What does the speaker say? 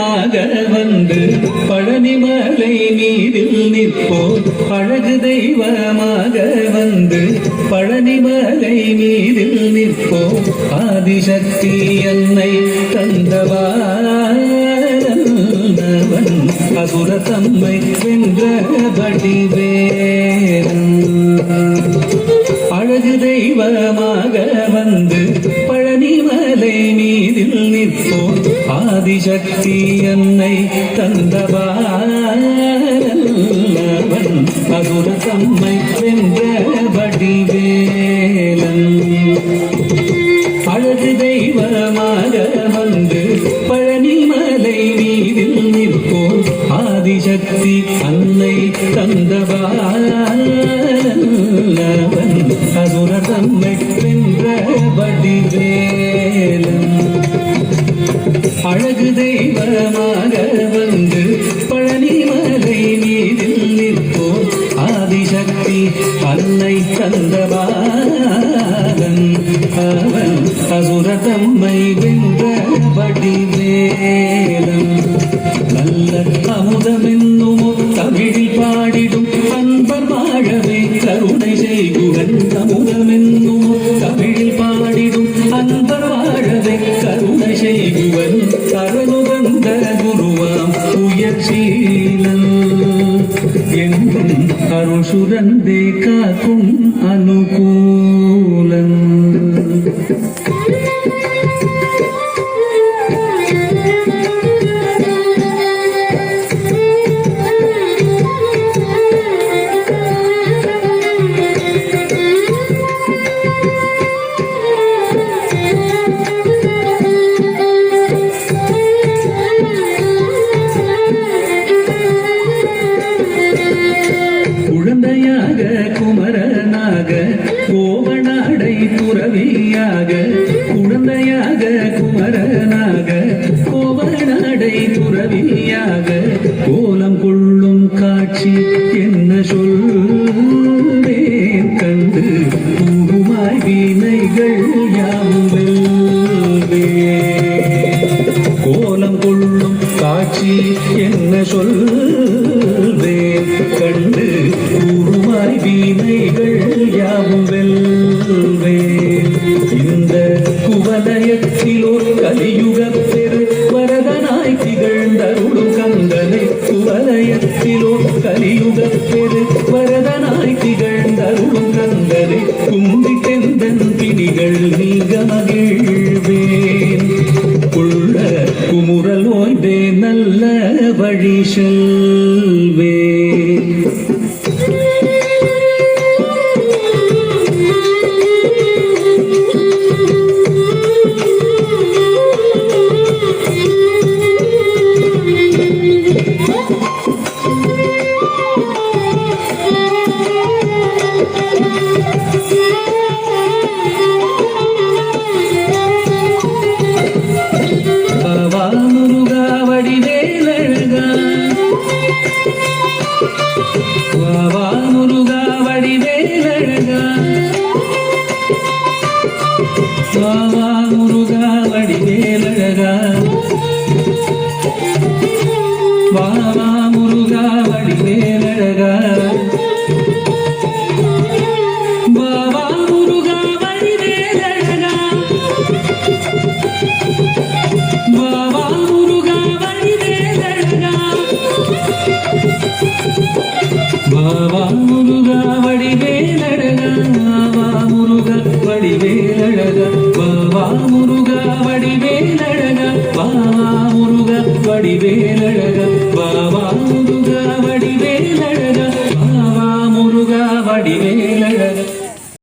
தெய்வமாக வந்து பழனிமலை மீதில் நிற்போம். அழகு தெய்வமாக வந்து பழனிமலை மீதில் நிற்போம். ஆதிசக்தி என்னை தந்தவான் அசுர தம்மை வென்ற வடிவேலன். அழகு தெய்வமாக வந்து பழனிமலை மீதில் நிற்போம். ஆதிசக்தி என்னை தந்தவான் அசுர தம்மை வென்ற வடிவேலன். அழகு தெய்வமாக வந்து பழனிமலை மீதில் நிற்போம். ஆதிசக்தி அன்னை தந்தவான் அசுர தம்மை வென்ற வடிவேலன். அழகு தெய்வமாக வந்து பழனிமலை மீதில் நிற்போம். ஆதிசக்தி அன்னை தந்தவான் அவன் அசுர தம்மை வென்ற வடிவேலன். நல்ல அமுதமென்னும் தமிழில் பாடிடும் அன்பர் வாழவே கருணை செய்குவன். அமுதமென்னும் தமிழில் பாடிடும் அன்பர் வாழவே கருணை செய்குவன். அருளுகந்த குருவாம் உயர்சீலன் எங்கும் அருள் சுரந்தே காக்கும் அனுகூலன். குழந்தையாக குமரனாக கோவனாடை துறவியாக. குழந்தையாக குமரனாக கோவனாடை துறவியாக. கோலம் கொள்ளும் காட்சி என்ன சொல்வேன் கண்டு பூமாய் வீணைகள் யாவும் வெல்வே. கோலம் கொள்ளும் காட்சி என்ன சொல்வேன் கண்டு பூமாய் வீணைகள் யாவும் வெல்வே. இந்த குவலயத்திலோர் கலியுக பெரு வரதனாய் திகழ்ந்தருளும் கந்தனை. குவலயத்திலோர் கலியுக பெரு வரதனாய் திகழ்ந்தருளும் கந்தனை. கும்பிட்டெந்தன் பிணிகள் நீங்க மகிழ்வேன். உள்ள குமுறல் ஓய்வே நல்ல வழி செல்வே. வாவா முருகா வடிவேலழகா. வாவா முருகா வடிவேலழகா. வாவா முருகா வடிவேலழகா. வாவா முருகா வடிவேலழகா. வாவா முருகா வடிவேலழகா. வாவா